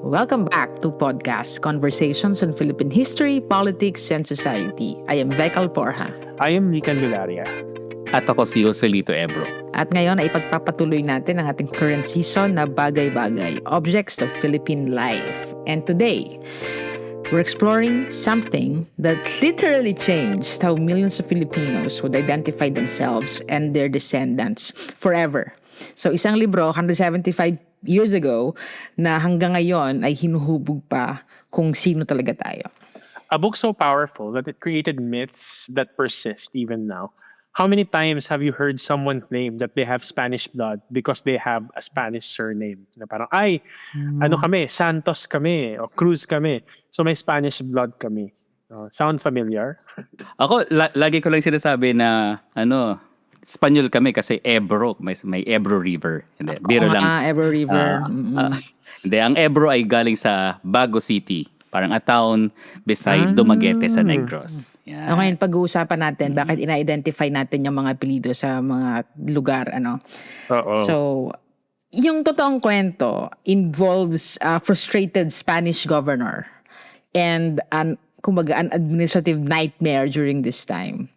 Welcome back to podcast Conversations on Philippine History, Politics, and Society. I am Vekal Porha. I am Nican Milaria. At ako si Joselito Ebro. At ngayon ay ipagpapatuloy natin ang ating current season na bagay-bagay, Objects of Philippine Life. And today, we're exploring something that literally changed how millions of Filipinos would identify themselves and their descendants forever. So isang libro, 175 years ago, na hanggang ngayon ay hinuhubog pa kung sino talaga tayo. A book so powerful that it created myths that persist even now. How many times have you heard someone claim that they have Spanish blood because they have a Spanish surname? Na parang, ano kami, Santos kami, o Cruz kami. So may Spanish blood kami. Sound familiar? Ako, lagi ko lang sinasabi na, Espanyol kami kasi Ebro. May Ebro River. Hindi, biro lang. Ebro River. Hindi, ang Ebro ay galing sa Bago City. Parang a town beside Dumaguete sa Negros. Yeah. Ngayon, pag-uusapan natin, bakit ina-identify natin yung mga apelyido sa mga lugar, Oo. So, yung totoong kwento involves a frustrated Spanish governor and an administrative nightmare during this time.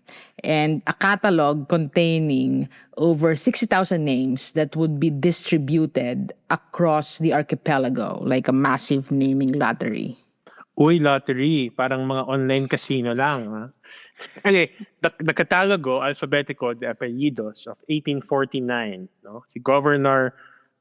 And a catalog containing over 60,000 names that would be distributed across the archipelago like a massive naming lottery. Uy, lottery. Parang mga online casino lang. Ha? Okay, the Catálogo Alfabético de Apellidos of 1849, si Governor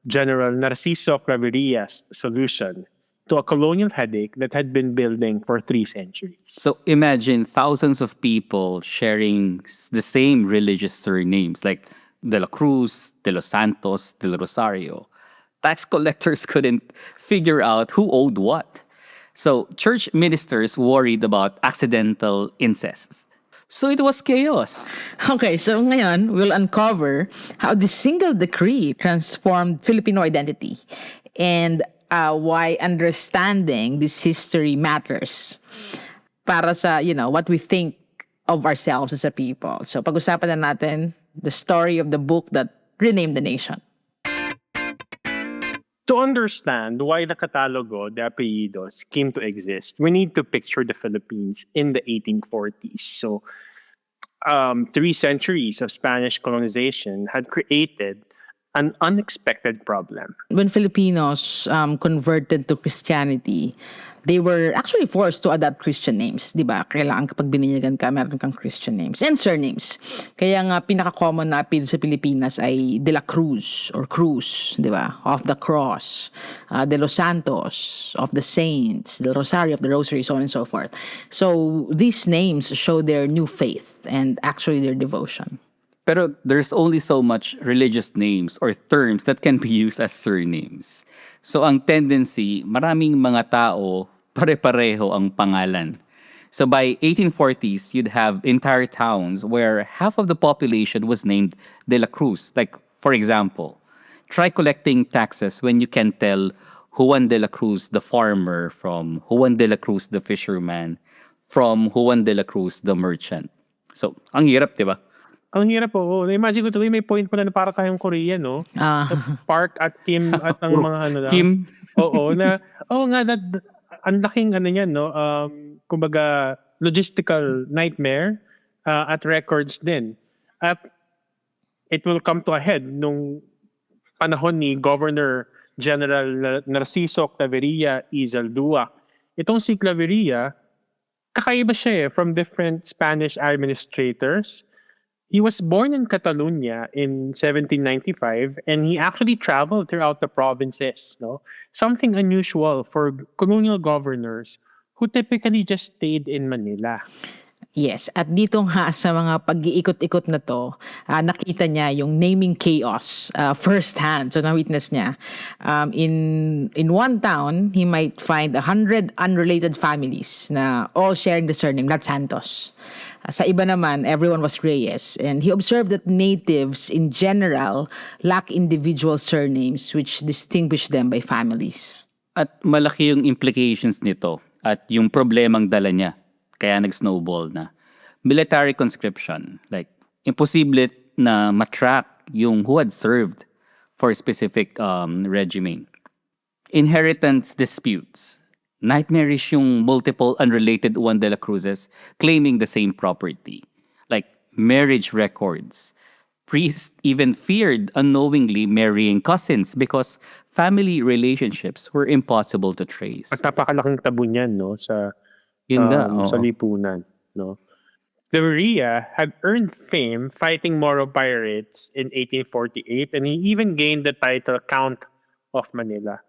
General Narciso Clavería's solution to a colonial headache that had been building for 3 centuries. So imagine thousands of people sharing the same religious surnames like De La Cruz, De Los Santos, De Rosario. Tax collectors couldn't figure out who owed what. So church ministers worried about accidental incests. So it was chaos. Okay, so ngayon, we'll uncover how this single decree transformed Filipino identity and why understanding this history matters para sa, what we think of ourselves as a people. So pag-usapan na natin the story of the book that renamed the nation. To understand why the Catálogo de Apellidos came to exist, we need to picture the Philippines in the 1840s. So, 3 centuries of Spanish colonization had created an unexpected problem. When Filipinos converted to Christianity, they were actually forced to adopt Christian names, di ba? Kailangan kapag bininyagan ka, meron kang Christian names and surnames. Kaya nga, pinaka-common na apelyido sa Pilipinas ay De La Cruz or Cruz, di ba? Of the Cross, De Los Santos, of the Saints, De Rosario, of the Rosary, so on and so forth. So, these names show their new faith and actually their devotion. Pero there's only so much religious names or terms that can be used as surnames. So ang tendency, maraming mga tao, pare-pareho ang pangalan. So by 1840s, you'd have entire towns where half of the population was named De La Cruz. Like, for example, try collecting taxes when you can tell Juan de la Cruz, the farmer, from Juan de la Cruz, the fisherman, from Juan de la Cruz, the merchant. So, ang hirap, di ba? Ang hirap po. Imagine ko tuloy, may point po na para tayong Korean, no? Park at Kim at ang mga lang. Kim? Oo, ang laking yan, no? Kumbaga, logistical nightmare at records din. At it will come to a head nung panahon ni Governor General Narciso Clavería Izaldua. Itong si Clavería, kakaiba siya from different Spanish administrators. He was born in Catalonia in 1795 and he actually traveled throughout the provinces, no? Something unusual for colonial governors who typically just stayed in Manila. Yes, at dito nga sa mga pag-iikot-ikot na to, nakita niya yung naming chaos firsthand. So na-witness niya. In one town, he might find 100 unrelated families na all sharing the surname, that's Santos. Sa iba naman, everyone was Reyes. And he observed that natives in general lack individual surnames which distinguish them by families. At malaki yung implications nito at yung problemang dala niya. Kaya nag-snowball na. Military conscription. Like, imposible na matrack yung who had served for a specific regime. Inheritance disputes. Nightmarish yung multiple unrelated Juan de la Cruzes claiming the same property. Like marriage records. Priests even feared unknowingly marrying cousins because family relationships were impossible to trace. At napakalaking tabu niyan, no, Yun nga, sa oo. lipunan, no. Clavería had earned fame fighting Moro pirates in 1848 and he even gained the title Count of Manila.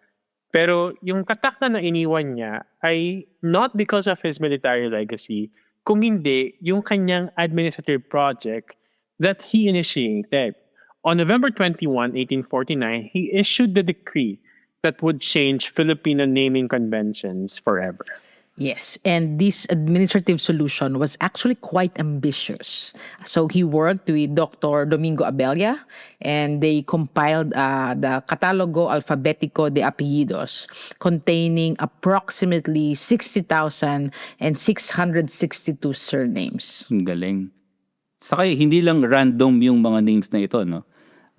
Pero yung tatak na iniwan niya ay not because of his military legacy, kung hindi yung kanyang administrative project that he initiated. On November 21, 1849, he issued the decree that would change Filipino naming conventions forever. Yes, and this administrative solution was actually quite ambitious. So he worked with Dr. Domingo Abella and they compiled the Catálogo Alfabético de Apellidos containing approximately 60,662 surnames. Ang galing. Saka hindi lang random yung mga names na ito, no?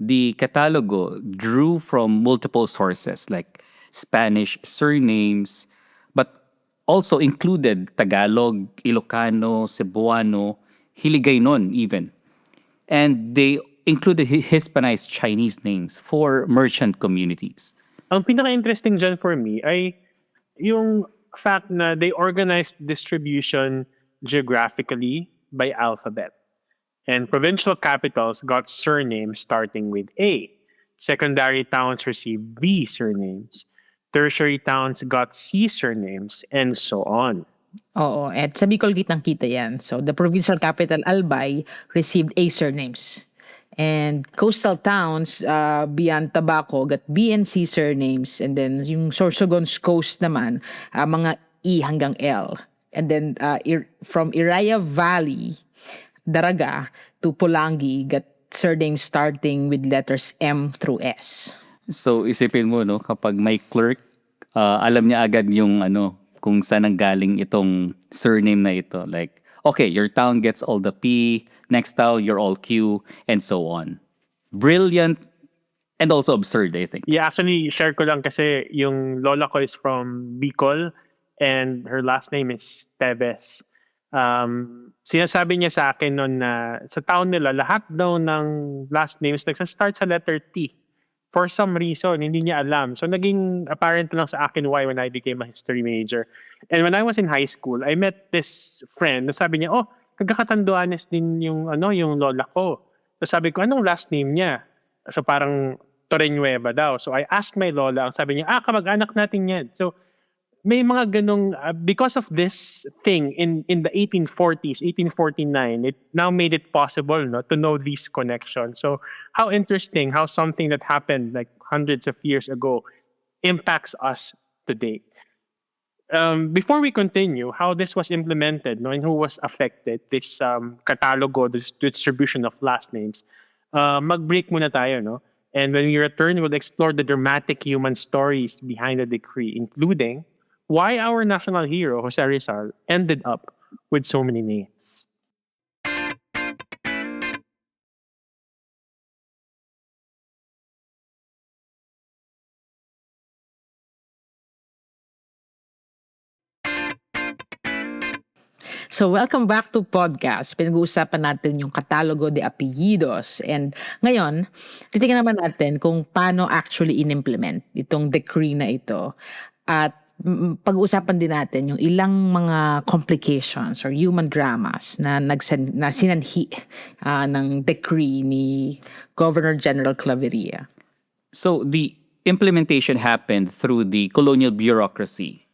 The Catalogo drew from multiple sources like Spanish surnames, but also included Tagalog, Ilocano, Cebuano, Hiligaynon even. And they included Hispanized Chinese names for merchant communities. Ang pinaka-interesting dyan for me ay yung fact na they organized distribution geographically by alphabet. And provincial capitals got surnames starting with A. Secondary towns received B surnames. Tertiary towns got C surnames, and so on. Oo, at sa Bicol kitang-kita yan. So the provincial capital Albay received A surnames. And coastal towns beyond Tabaco got B and C surnames. And then yung Sorsogon's coast naman, mga E hanggang L. And then from Iraya Valley, Daraga to Pulangi got surnames starting with letters M through S. So isipin mo, no, kapag may clerk, alam niya agad yung kung saan ang galing itong surname na ito. Like, okay, your town gets all the P, next town you're all Q, and so on. Brilliant and also absurd, I think. Yeah, actually, share ko lang kasi yung lola ko is from Bicol and her last name is Tevez. Sinasabi niya sa akin noon na sa town nila, lahat daw ng last names nagsa-start sa letter T. For some reason, hindi niya alam. So, naging apparent lang sa akin why when I became a history major. And when I was in high school, I met this friend na sabi niya, oh, nagkakatanduanes din yung lola ko. So, sabi ko, anong last name niya? So, parang Torrenueva daw. So, I asked my lola, ang sabi niya, kamag-anak natin yan. So, may mga ganong, because of this thing in the 1840s, 1849, it now made it possible to know these connections. So how interesting how something that happened like hundreds of years ago impacts us today. Before we continue, how this was implemented and who was affected, this catalogo, this distribution of last names, mag-break muna tayo, no? And when we return, we'll explore the dramatic human stories behind the decree, including why our national hero, Jose Rizal, ended up with so many names. So welcome back to podcast. Pinag-uusapan natin yung Catálogo de Apellidos. And ngayon, titingnan naman natin kung paano actually in-implement itong decree na ito. At pag-uusapan din natin yung ilang mga complications or human dramas na sinanhi ng decree ni Governor General Clavería. So the implementation happened through the colonial bureaucracy.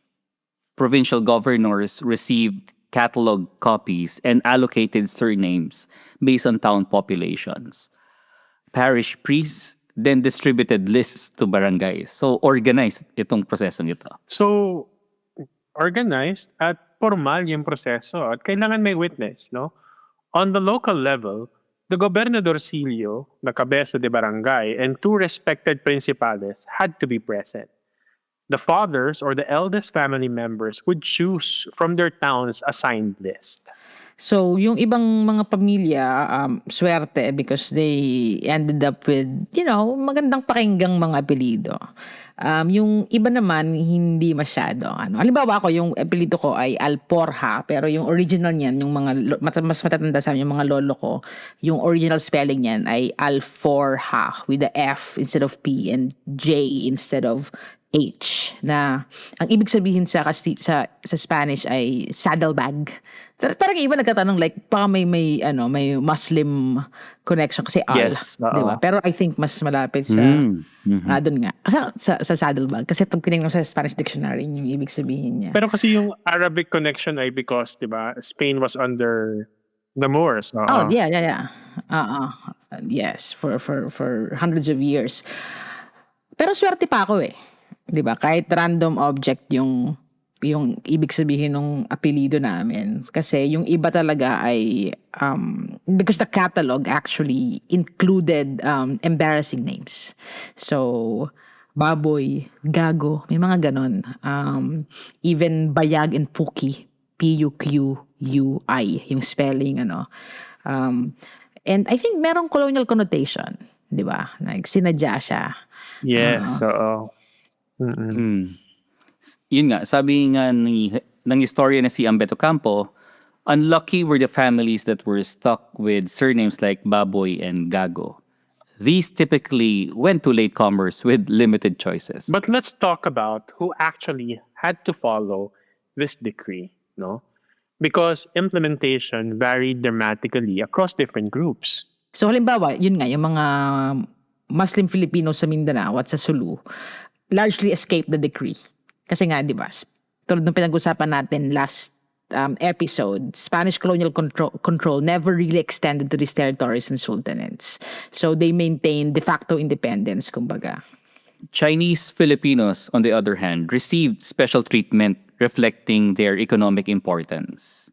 Provincial governors received catalog copies and allocated surnames based on town populations. Parish priests then distributed lists to barangays. So organized itong prosesong ito. So, organized at formal yung proseso at kailangan may witness, no? On the local level, the gobernadorcillo, the cabeza de barangay, and two respected principales had to be present. The fathers or the eldest family members would choose from their town's assigned list. So, yung ibang mga pamilya, swerte because they ended up with, magandang pakinggang mga apelido. Yung iba naman, hindi masyado. Halimbawa ako, yung apelido ko ay Alporha, pero yung original niyan, yung mga, mas matatanda sa amin, yung mga lolo ko, yung original spelling niyan ay Alforha with the F instead of P and J instead of H, na ang ibig sabihin sa Spanish ay saddlebag. Parang iba nagtatanong like baka may Muslim connection kasi Yes, 'di ba? oo. Pero I think mas malapit Mm. doon nga. Sa saddlebag kasi pag tinignan mo sa Spanish dictionary yung ibig sabihin niya. Pero kasi yung Arabic connection ay because, di ba, Spain was under the Moors. Oh, Oo. yeah, yeah, yeah. Oo. Yes, for hundreds of years. Pero swerte pa ako eh. 'Di ba? Kahit random object yung ibig sabihin ng apelyido namin. Kasi yung iba talaga ay because the catalog actually included embarrassing names. So, Baboy, Gago, may mga ganon. Even Bayag and Puki, Puqui, yung spelling, and I think merong colonial connotation, di ba? Like, sinadya siya. Yes, oo. Mm-mm. Yun nga, sabi nga ng historian na si Ambeto Campo, unlucky were the families that were stuck with surnames like Baboy and Gago. These typically went to latecomers with limited choices. But let's talk about who actually had to follow this decree, no? Because implementation varied dramatically across different groups. So halimbawa, yun nga, yung mga Muslim Filipinos sa Mindanao at sa Sulu, largely escaped the decree. Kasi nga, di ba, tulad ng pinag-usapan natin last episode, Spanish colonial control never really extended to these territories and sultanates. So they maintained de facto independence, kumbaga. Chinese Filipinos, on the other hand, received special treatment reflecting their economic importance.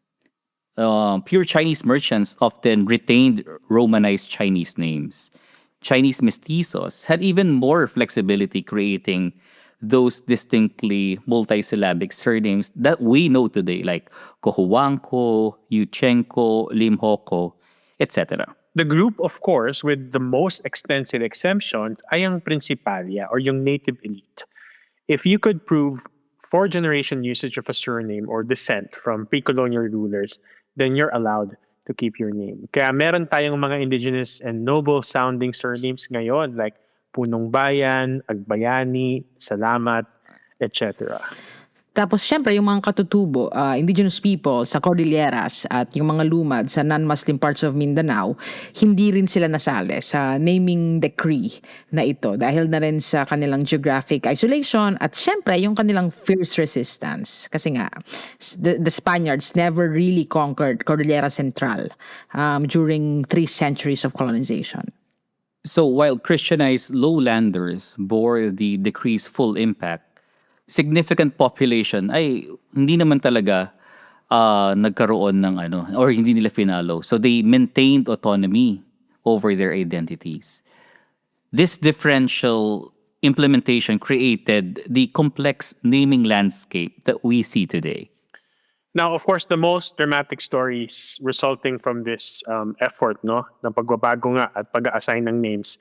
Pure Chinese merchants often retained Romanized Chinese names. Chinese mestizos had even more flexibility, creating those distinctly multisyllabic surnames that we know today, like Kohuangko, Yuchenko, Limhoko, etc. The group, of course, with the most extensive exemptions ay ang Principalia or yung native elite. If you could prove four-generation usage of a surname or descent from pre-colonial rulers, then you're allowed to keep your name. Kaya meron tayong mga indigenous and noble-sounding surnames ngayon like Punong Bayan, Agbayani, Salamat, etc. Tapos syempre yung mga katutubo, indigenous people sa Cordilleras at yung mga lumad sa non-Muslim parts of Mindanao, hindi rin sila nasali sa naming decree na ito dahil na rin sa kanilang geographic isolation at syempre yung kanilang fierce resistance. Kasi nga, the Spaniards never really conquered Cordillera Central during 3 centuries of colonization. So while Christianized lowlanders bore the decree's full impact, significant population ay hindi naman talaga nagkaroon ng or hindi nila finalo. So they maintained autonomy over their identities. This differential implementation created the complex naming landscape that we see today. Now, of course, the most dramatic stories resulting from this effort, no, ng pagbabago nga at pag-assign ng names,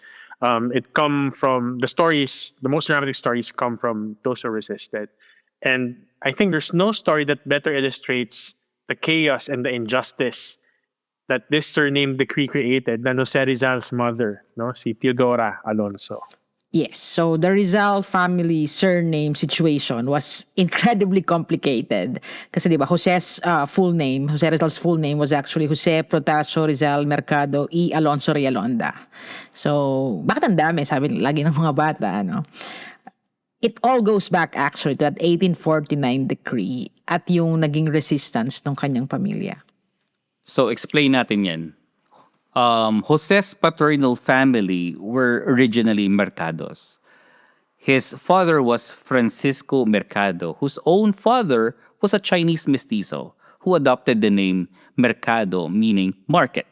it come from the stories. The most dramatic stories come from those who resisted, and I think there's no story that better illustrates the chaos and the injustice that this surname decree created than Jose Rizal's mother, no, si Teodora Alonso. Yes, so the Rizal family surname situation was incredibly complicated. Kasi di ba, Jose Rizal's full name was actually Jose Protasio Rizal Mercado y Alonso Realonda. So, bakit ang dami? Sabi lagi ng mga bata, It all goes back actually to that 1849 decree at yung naging resistance ng kanyang pamilya. So explain natin yan. Jose's paternal family were originally Mercados. His father was Francisco Mercado, whose own father was a Chinese mestizo who adopted the name Mercado, meaning market,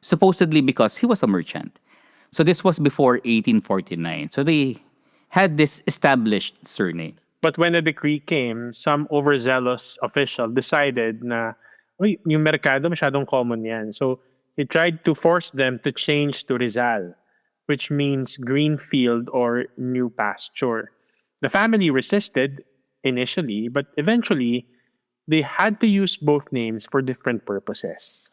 supposedly because he was a merchant. So this was before 1849. So they had this established surname. But when the decree came, some overzealous official decided na Uy, yung Mercado, masyadong common yan. So, he tried to force them to change to Rizal, which means green field or new pasture. The family resisted initially, but eventually, they had to use both names for different purposes.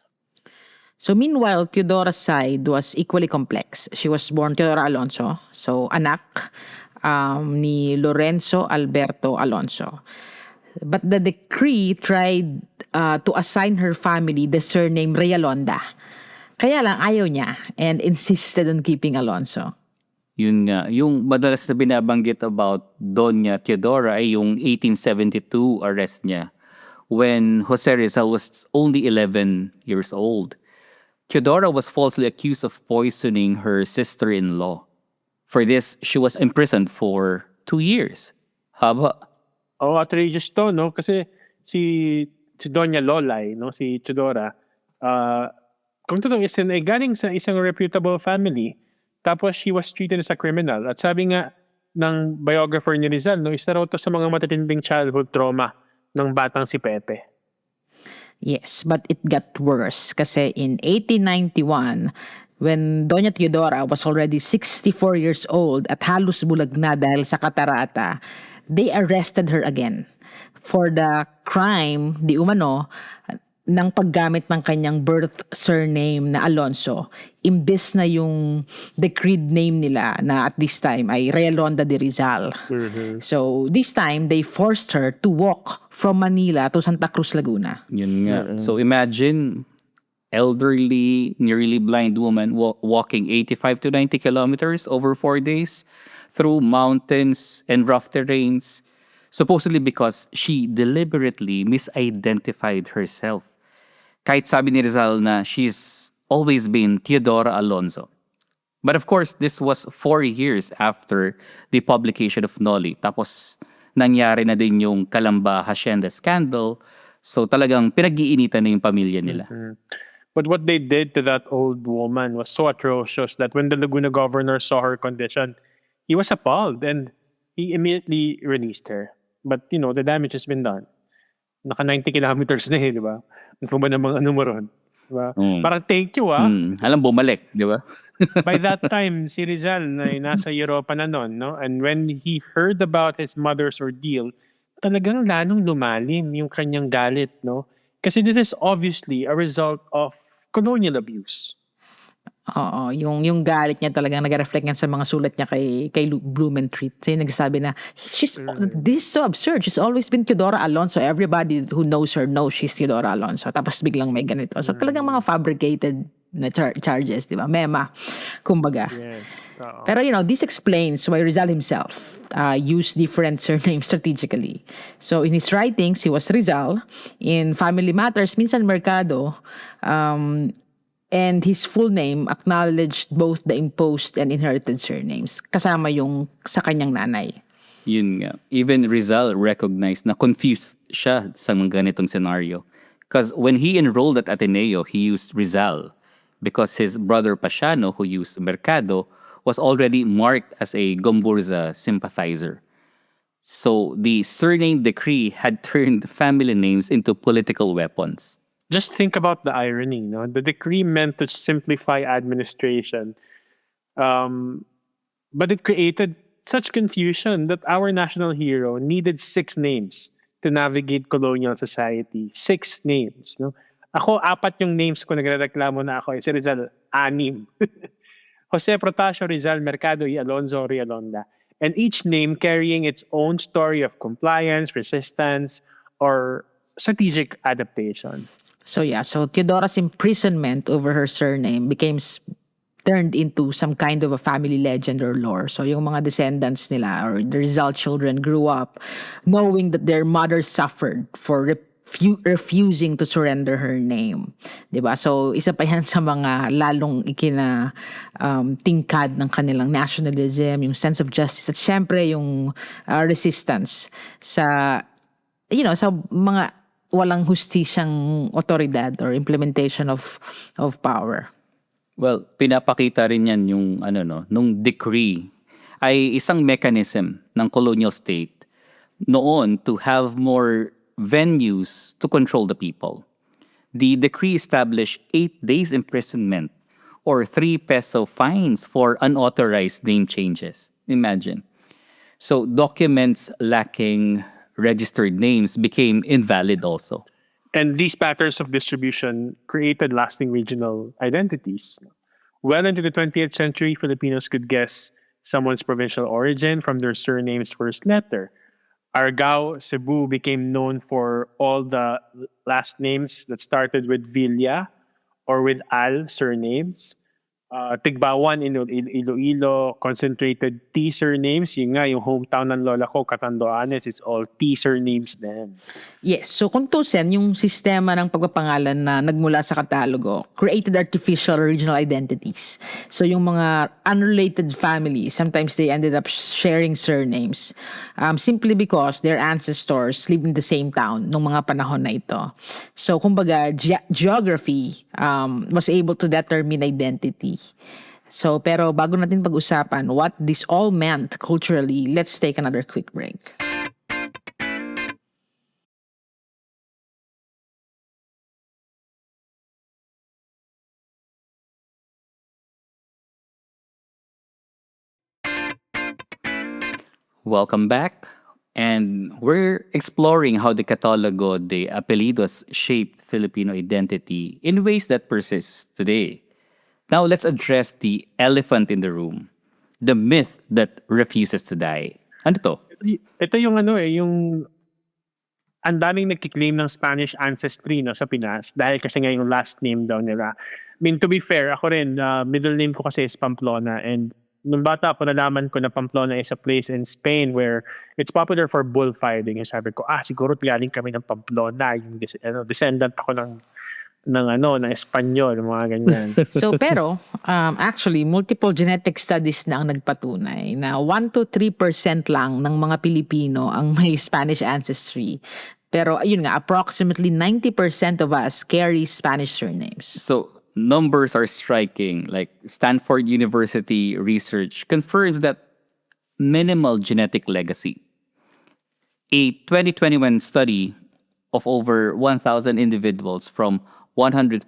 So meanwhile, Teodora's side was equally complex. She was born Teodora Alonso, so anak ni Lorenzo Alberto Alonso. But the decree tried to assign her family the surname Realonda. Kaya lang ayaw niya and insisted on keeping Alonso. Yun nga, yung madalas na binabanggit about Doña Teodora ay yung 1872 arrest niya when Jose Rizal was only 11 years old. Teodora was falsely accused of poisoning her sister-in-law. For this, she was imprisoned for 2 years. Haba. Oh, outrageous to, no? Kasi si Doña Lolay, no? Si Teodora, kung totoo isin, ay galing sa isang reputable family. Tapos she was treated as a criminal. At sabi nga ng biographer ni Rizal, no, isa raw to sa mga matatinding childhood trauma ng batang si Pepe. Yes, but it got worse kasi in 1891, when Doña Teodora was already 64 years old at halos bulag na dahil sa katarata, they arrested her again for the crime, di umano, ng paggamit ng kanyang birth surname na Alonso, imbes na yung decreed name nila na at this time ay Realonda de Rizal. So this time, they forced her to walk from Manila to Santa Cruz, Laguna. Yun nga. So imagine, elderly, nearly blind woman walking 85 to 90 kilometers over 4 days through mountains and rough terrains, supposedly because she deliberately misidentified herself. Kahit sabi ni Rizal na she's always been Teodora Alonso. But of course, this was 4 years after the publication of Noli. Tapos, nangyari na din yung Calamba Hacienda scandal. So talagang pinag-iinitan na yung pamilya nila. But what they did to that old woman was so atrocious that when the Laguna governor saw her condition, he was appalled and he immediately released her. But, you know, the damage has been done. Naka 90 kilometers na di ba? Ano ba namang ano mo ron? Diba? Parang thank you, Alam, bumalik, di ba? By that time, si Rizal na nasa Europa na nun, no? And when he heard about his mother's ordeal, talagang lalong lumalim yung kanyang galit, no? Kasi this is obviously a result of colonial abuse. Oo, yung galit niya talagang nag-reflect yan sa mga sulat niya kay Blumentritt. Kasi nagsasabi na, this is so absurd. She's always been Teodora Alonso. Everybody who knows her knows she's Teodora Alonso. Tapos biglang may ganito. So talagang mga fabricated na charges, di ba? Mema, kumbaga. Yes. Pero this explains why Rizal himself used different surnames strategically. So in his writings, he was Rizal. In family matters, minsan Mercado. And his full name acknowledged both the imposed and inherited surnames, kasama yung sa kanyang nanay. Yun nga. Even Rizal recognized na confused siya sa mga ganitong scenario. Because when he enrolled at Ateneo, he used Rizal because his brother Pasiano, who used Mercado, was already marked as a Gomburza sympathizer. So the surname decree had turned family names into political weapons. Just think about the irony, no? The decree meant to simplify administration, but it created such confusion that our national hero needed 6 names to navigate colonial society. 6 names, no? Ako, 4 yung names ko, nagrereklamo na ako. Si Rizal, 6. Jose Protasio Rizal Mercado y Alonso Realonda. And each name carrying its own story of compliance, resistance, or strategic adaptation. So Teodora's imprisonment over her surname turned into some kind of a family legend or lore. So yung mga descendants nila or the Rizal children grew up knowing that their mother suffered for refusing to surrender her name. Diba? So isa pa yan sa mga lalong tingkad ng kanilang nationalism, yung sense of justice, at syempre yung resistance sa sa mga walang hustisyang otoridad or implementation of power. Well, pinapakita rin yan yung nung decree ay isang mechanism ng colonial state noon to have more venues to control the people. The decree established 8 days imprisonment or 3 peso fines for unauthorized name changes. Imagine. So documents lacking registered names became invalid also. And these patterns of distribution created lasting regional identities. Well into the 20th century, Filipinos could guess someone's provincial origin from their surname's first letter. Argao, Cebu became known for all the last names that started with Villa or with Al surnames. Tigbawan in Iloilo, concentrated T surnames. Yun nga, yung hometown ng lola ko, Catanduanes, it's all T surnames then. Yes. So kung tusin, yung sistema ng pagpapangalan na nagmula sa Katalogo created artificial regional identities. So yung mga unrelated families, sometimes they ended up sharing surnames simply because their ancestors lived in the same town nung mga panahon na ito. So kumbaga, geography was able to determine identity. So pero bago natin pag-usapan what this all meant culturally, let's take another quick break. Welcome back. And we're exploring how the Catálogo de Apellidos shaped Filipino identity in ways that persist today. Now let's address the elephant in the room, the myth that refuses to die. Ano to? Ito yung yung ang daming nagkiklaim ng Spanish ancestry no sa Pinas dahil kasi nga yung last name daw nila. I mean, to be fair, ako rin, middle name ko kasi is Pamplona, and nung bata ako nalaman ko na Pamplona is a place in Spain where it's popular for bullfighting. And sabi ko, siguro galing kami ng Pamplona, yung descendant ako ng Espanyol, mga ganyan. So pero actually multiple genetic studies na ang nagpatunay na 1 to 3% lang ng mga Pilipino ang may Spanish ancestry. Pero ayun nga, approximately 90% of us carry Spanish surnames. So numbers are striking. Like Stanford University research confirms that minimal genetic legacy. A 2021 study of over 1,000 individuals from 115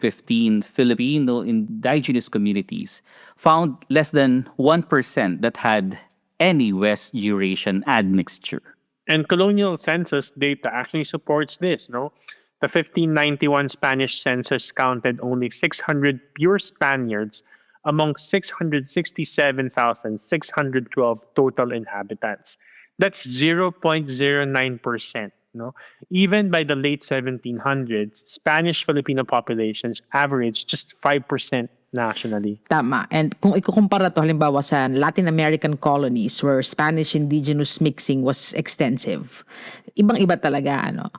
Filipino indigenous communities found less than 1% that had any West Eurasian admixture. And colonial census data actually supports this, no? The 1591 Spanish census counted only 600 pure Spaniards among 667,612 total inhabitants. That's 0.09%, no? Even by the late 1700s, Spanish-Filipino populations averaged just 5% nationally. Tama. And kung ikukumpara to halimbawa sa Latin American colonies where Spanish indigenous mixing was extensive, ibang-iba talaga, ano.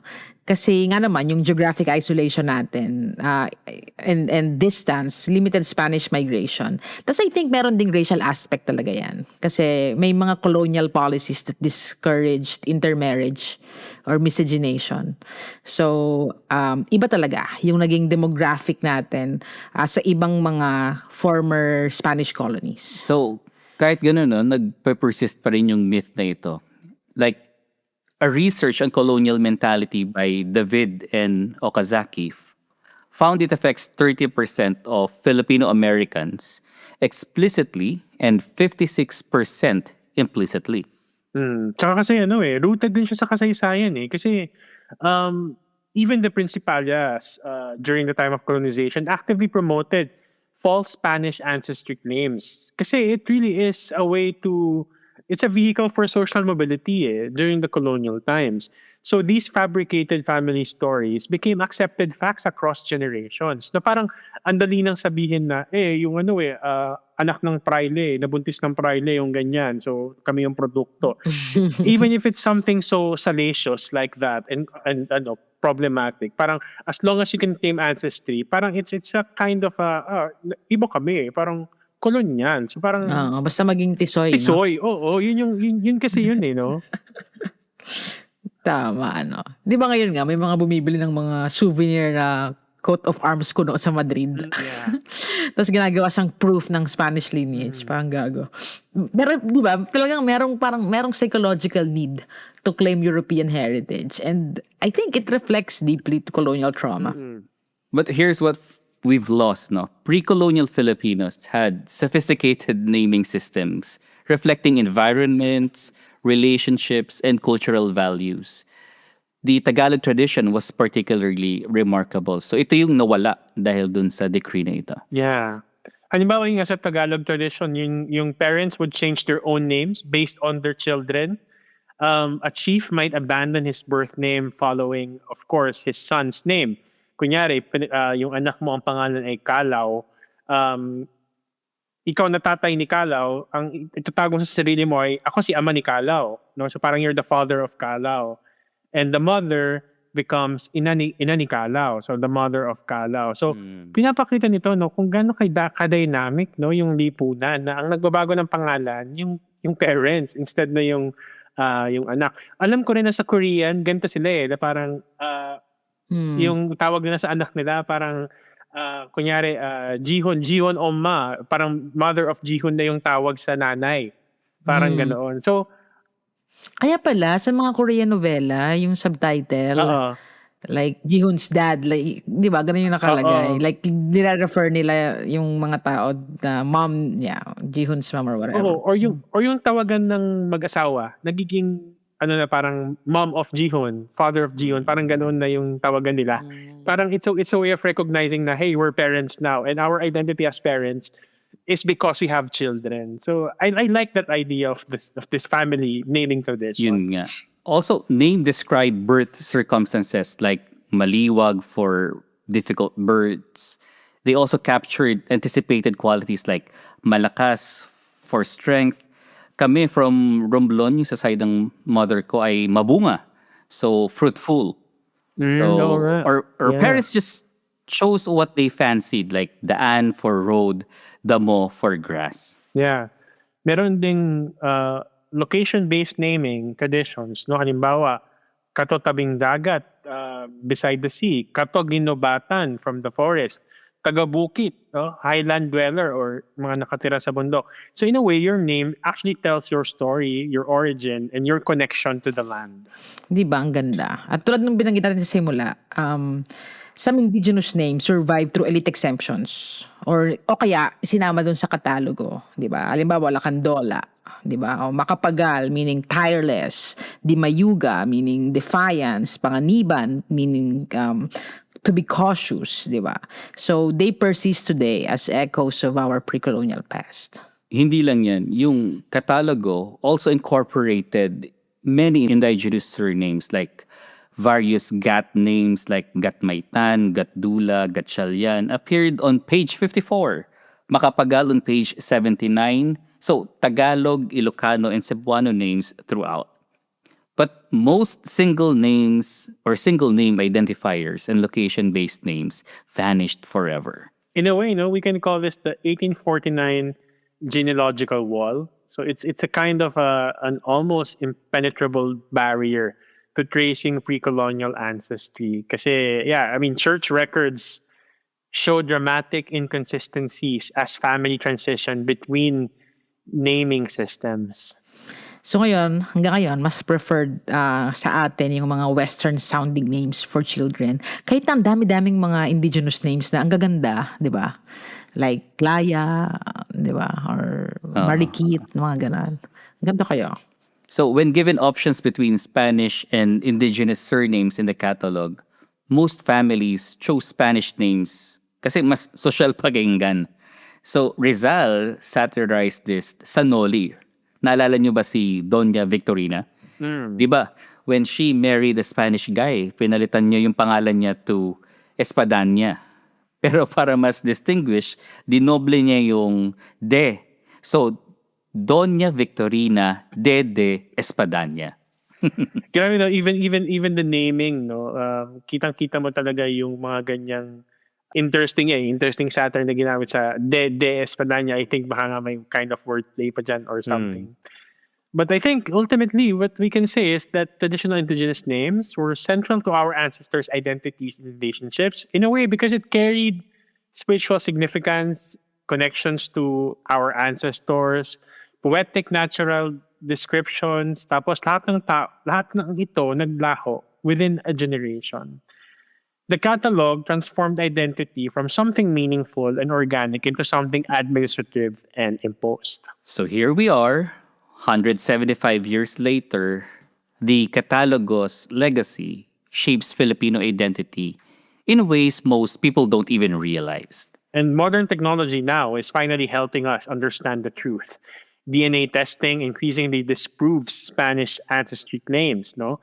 Kasi nga naman, yung geographic isolation natin and distance, limited Spanish migration. Tapos I think meron ding racial aspect talaga yan. Kasi may mga colonial policies that discouraged intermarriage or miscegenation. So, iba talaga yung naging demographic natin sa ibang mga former Spanish colonies. So, kahit gano'n, no, nagpe-persist pa rin yung myth na ito. Like, a research on colonial mentality by David and Okazaki found it affects 30% of Filipino Americans explicitly and 56% implicitly. Tsaka kasi rooted din siya sa kasaysayan eh. Kasi even the Principalias during the time of colonization actively promoted false Spanish ancestry claims. Kasi it really is a way to, it's a vehicle for social mobility during the colonial times. So these fabricated family stories became accepted facts across generations. Na parang andali nang sabihin na, yung anak ng praile, nabuntis ng praile yung ganyan. So kami yung produkto. Even if it's something so salacious like that and problematic, parang as long as you can claim ancestry, parang it's a kind of iba kami, parang kolonyal. So parang basta maging tisoy, tisoy. Oo, yun kasi yun no? Tama, ano. Di ba ngayon nga, may mga bumibili ng mga souvenir na coat of arms ko sa Madrid. Yeah. Tapos ginagawa siyang proof ng Spanish lineage. Parang gago. Pero, di ba, talagang merong psychological need to claim European heritage. And I think it reflects deeply to colonial trauma. But here's what we've lost, no? Pre-colonial Filipinos had sophisticated naming systems reflecting environments, relationships, and cultural values. The Tagalog tradition was particularly remarkable. So ito yung nawala dahil dun sa decree na ito. Yeah. Halimbawa yung sa Tagalog tradition, yung parents would change their own names based on their children. A chief might abandon his birth name following, of course, his son's name. Kunyari, yung anak mo ang pangalan ay Kalaw, um, ikaw na tatay ni Kalaw, ang itatago mo sa sarili mo ay, ako si ama ni Kalaw. No? So parang you're the father of Kalaw. And the mother becomes ina ni Kalaw. So the mother of Kalaw. So pinapakita nito no kung gaano ka-dynamic no yung lipunan na ang nagbabago ng pangalan yung parents instead na yung anak. Alam ko rin na sa Korean ganito sila na parang yung tawag nila sa anak nila parang kunyari Jihon Oma, parang mother of Jihon na yung tawag sa nanay. Parang ganoon. So Kaya pala sa mga Korean novela, yung subtitle, oo. like Jihoon's dad, like, di ba, ganun yung nakalagay. Oo. Like, nire-refer nila yung mga tao na mom, Jihoon's mom or whatever. Oo, or yung tawagan ng mag-asawa, nagiging ano na parang mom of Jihon, father of Jihon, parang ganoon na yung tawagan nila. Parang it's a way of recognizing na hey, we're parents now and our identity as parents is because we have children. So I like that idea of this family naming tradition. Yun nga. Also, name describe birth circumstances like maliwag for difficult births. They also captured anticipated qualities like malakas for strength. Kami from Romblon, yung sa side ng mother ko ay mabunga. So, fruitful. So, oo nga. or Yeah. parents just chose what they fancied, like daan for road, damo for grass. Yeah. Meron ding location-based naming traditions. No? Halimbawa, Kato Tabing Dagat, beside the sea. Kato Ginobatan from the forest. Taga-bukit, no? Highland dweller or mga nakatira sa bundok. So in a way, your name actually tells your story, your origin, and your connection to the land. Di ba? Ang ganda. At tulad ng binanggit natin sa simula, some indigenous names survive through elite exemptions o kaya sinama dun sa katalogo, 'di ba? Halimbawa, Lacandola, 'di ba? O Makapagal meaning tireless, Dimayuga meaning defiance, Panganiban meaning to be cautious, 'di ba? So they persist today as echoes of our pre-colonial past. Hindi lang yan. Yung Catálogo also incorporated many indigenous surnames like various Gat names like Gatmaitan, Gatdula, Gatchalian appeared on page 54, Makapagal on page 79, so Tagalog, Ilocano, and Cebuano names throughout. But most single names or single name identifiers and location-based names vanished forever. In a way, no, we can call this the 1849 genealogical wall. So it's a kind of an almost impenetrable barrier to tracing pre-colonial ancestry. Kasi, yeah, I mean, church records show dramatic inconsistencies as family transition between naming systems. So ngayon, hanggang ngayon, mas preferred sa atin yung mga Western sounding names for children. Kahit na ang dami-daming mga indigenous names na ang gaganda, di ba? Like Laya, di ba? Or Marikit, mga ganon. Ganda kayo. So when given options between Spanish and indigenous surnames in the catalog, most families chose Spanish names kasi mas social pakinggan. So Rizal satirized this sa Noli. Naalala niyo ba si Doña Victorina? Di ba? When she married the Spanish guy, pinalitan niya yung pangalan niya to Espadanya. Pero para mas distinguish, dinoble niya yung de. So Doña Victorina de Espadanya. Grabe no, even the naming, no, kitang-kita mo talaga yung mga ganyang interesting Saturn na ginamit sa de Espadanya. I think baka nga may kind of wordplay pa dyan or something. But I think ultimately what we can say is that traditional indigenous names were central to our ancestors' identities and relationships in a way because it carried spiritual significance, connections to our ancestors, poetic natural descriptions, tapos lahat ng ito naglaho within a generation. The catalog transformed identity from something meaningful and organic into something administrative and imposed. So here we are, 175 years later, the Catalogo's legacy shapes Filipino identity in ways most people don't even realize. And modern technology now is finally helping us understand the truth. DNA testing increasingly disproves Spanish ancestry claims, no?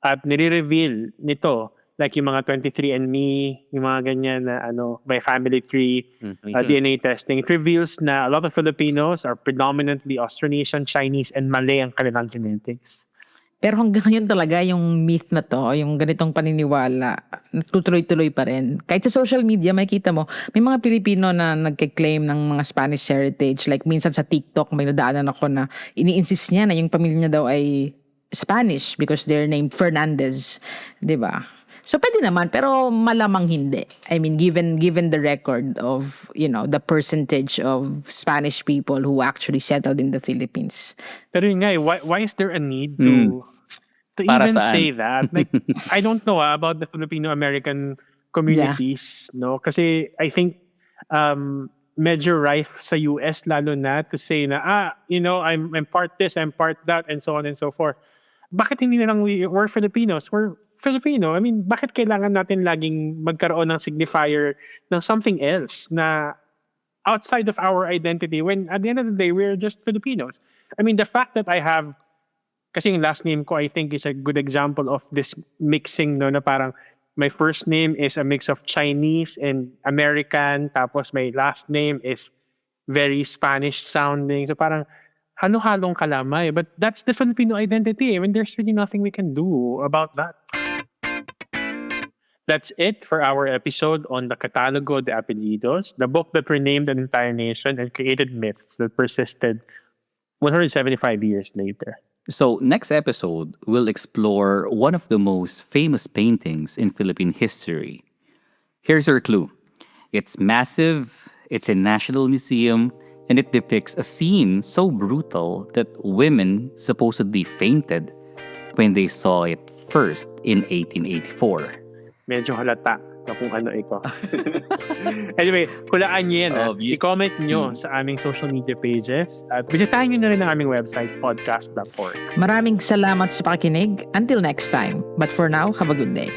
At nire-reveal nito, like yung mga 23andMe, yung mga ganyan na by family tree, DNA testing, it reveals na a lot of Filipinos are predominantly Austronesian, Chinese, and Malay ang kanilang genetics. Pero hanggang ngayon talaga yung myth na to, yung ganitong paniniwala, natutuloy-tuloy pa rin. Kahit sa social media, makikita mo, may mga Pilipino na nagke-claim ng mga Spanish heritage. Like minsan sa TikTok, may nadaanan ako na ini-insist niya na yung pamilya niya daw ay Spanish because they're named Fernandez. 'Di ba? So pwede naman, pero malamang hindi. I mean, given the record of, the percentage of Spanish people who actually settled in the Philippines. Pero yun nga, why is there a need to Para even saan? say that? Like, I don't know about the Filipino-American communities, no? Kasi I think medyo rife sa US lalo na to say na, I'm part this, I'm part that, and so on and so forth. Bakit hindi na lang we're Filipinos? We're Filipino. I mean, bakit kailangan natin laging magkaroon ng signifier ng something else na outside of our identity when at the end of the day, we're just Filipinos? I mean, the fact that I have, kasi yung last name ko, I think is a good example of this mixing, no, na parang my first name is a mix of Chinese and American, tapos my last name is very Spanish sounding. So parang halo-halong kalamay. But that's the Filipino identity. I mean, there's really nothing we can do about that. That's it for our episode on the Catálogo de Apellidos, the book that renamed an entire nation and created myths that persisted 175 years later. So, next episode, we'll explore one of the most famous paintings in Philippine history. Here's our clue. It's massive, it's a national museum, and it depicts a scene so brutal that women supposedly fainted when they saw it first in 1884. Medyo halata na kung ano ito. Anyway, hulaan niyo yan. Obvious. I-comment nyo sa aming social media pages at bisitahin nyo na rin ang aming website, podcast.org. Maraming salamat sa pakikinig. Until next time. But for now, have a good day.